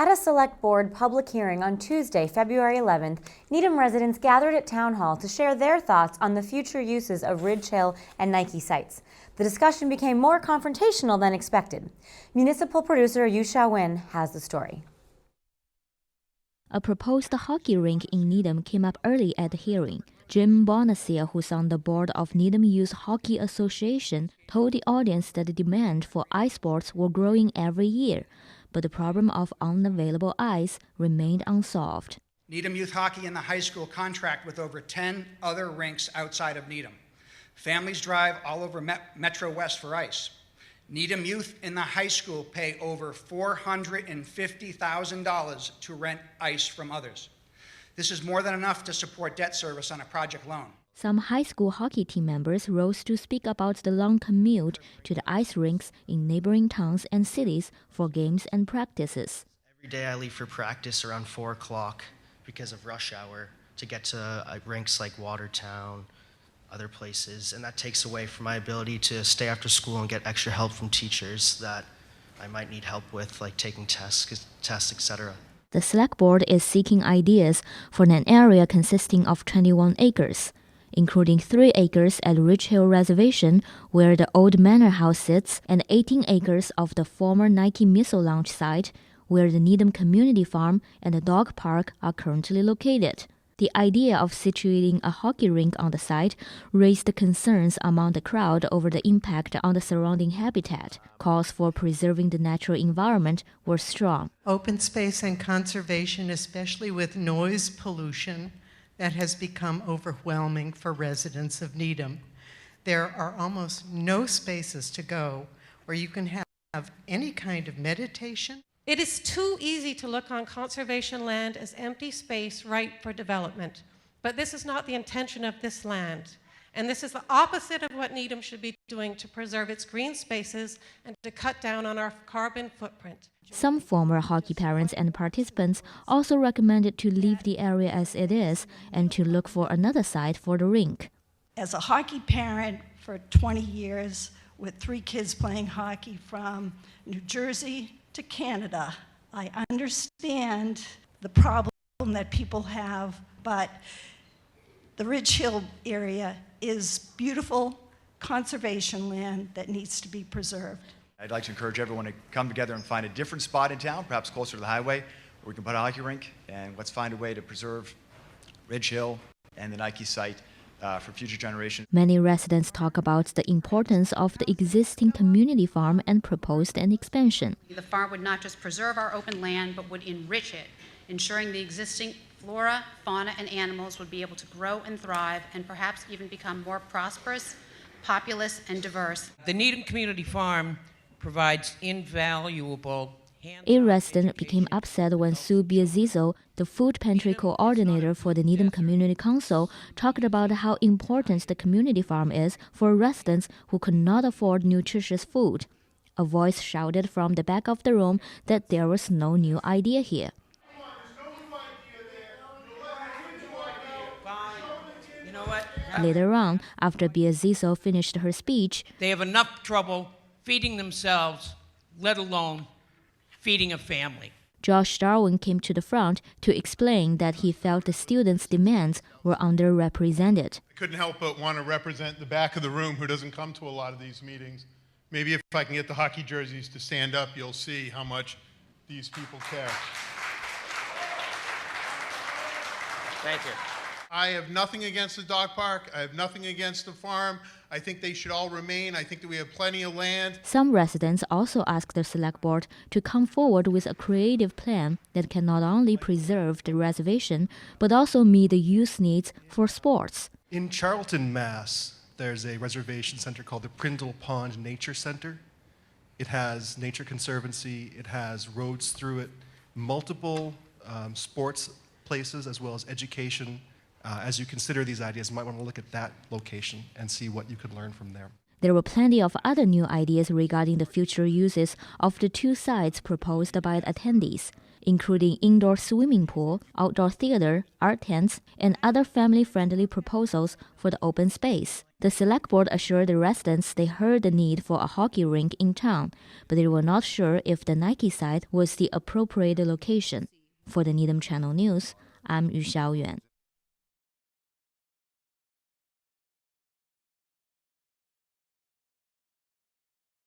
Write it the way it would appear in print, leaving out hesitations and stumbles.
At a Select Board public hearing on Tuesday, February 11th, Needham residents gathered at Town Hall to share their thoughts on the future uses of Ridge Hill and Nike sites. The discussion became more confrontational than expected. Municipal producer Yu Xiaowin has the story. A proposed hockey rink in Needham came up early at the hearing. Jim Bonasia, who's on the board of Needham Youth Hockey Association, told the audience that the demand for ice sports were growing every year, but the problem of unavailable ice remained unsolved. Needham Youth Hockey and the high school contract with over 10 other rinks outside of Needham. Families drive all over Metro West for ice. Needham Youth in the high school pay over $450,000 to rent ice from others. This is more than enough to support debt service on a project loan. Some high school hockey team members rose to speak about the long commute to the ice rinks in neighboring towns and cities for games and practices. Every day I leave for practice around 4 o'clock because of rush hour to get to rinks like Watertown, other places, and that takes away from my ability to stay after school and get extra help from teachers that I might need help with, like taking tests, etc. The Select Board is seeking ideas for an area consisting of 21 acres, including 3 acres at Ridge Hill Reservation, where the old manor house sits, and 18 acres of the former Nike Missile Launch site, where the Needham Community Farm and the dog park are currently located. The idea of situating a hockey rink on the site raised concerns among the crowd over the impact on the surrounding habitat. Calls for preserving the natural environment were strong. Open space and conservation, especially with noise pollution, that has become overwhelming for residents of Needham. There are almost no spaces to go where you can have any kind of meditation. It is too easy to look on conservation land as empty space ripe for development. But this is not the intention of this land. And this is the opposite of what Needham should be doing to preserve its green spaces and to cut down on our carbon footprint. Some former hockey parents and participants also recommended to leave the area as it is and to look for another site for the rink. As a hockey parent for 20 years with 3 kids playing hockey from New Jersey to Canada, I understand the problem that people have, but the Ridge Hill area is beautiful conservation land that needs to be preserved. I'd like to encourage everyone to come together and find a different spot in town, perhaps closer to the highway, where we can put a hockey rink, and let's find a way to preserve Ridge Hill and the Nike site for future generations. Many residents talk about the importance of the existing community farm and proposed an expansion. The farm would not just preserve our open land, but would enrich it, ensuring the existing flora, fauna, and animals would be able to grow and thrive and perhaps even become more prosperous, populous, and diverse. The Needham Community Farm provides invaluable A resident became upset when Sue Biasizzo, the food pantry coordinator for the Needham Community Council, talked about how important the community farm is for residents who could not afford nutritious food. A voice shouted from the back of the room that there was no new idea here. You know what? Later on, after Biasizzo finished her speech, They have enough trouble feeding themselves, let alone feeding a family. Josh Darwin came to the front to explain that he felt the students' demands were underrepresented. I couldn't help but want to represent the back of the room who doesn't come to a lot of these meetings. Maybe if I can get the hockey jerseys to stand up, you'll see how much these people care. Thank you. I have nothing against the dog park. I have nothing against the farm. I think they should all remain. I think that we have plenty of land. Some residents also asked the Select Board to come forward with a creative plan that can not only preserve the reservation, but also meet the youth needs for sports. In Charlton, Mass., there's a reservation center called the Prindle Pond Nature Center. It has nature conservancy, it has roads through it, multiple sports places as well as education. As you consider these ideas, you might want to look at that location and see what you could learn from there. There were plenty of other new ideas regarding the future uses of the two sites proposed by the attendees, including indoor swimming pool, outdoor theater, art tents, and other family-friendly proposals for the open space. The select board assured the residents they heard the need for a hockey rink in town, but they were not sure if the Nike site was the appropriate location. For the Needham Channel News, I'm Yu Xiaoyuan.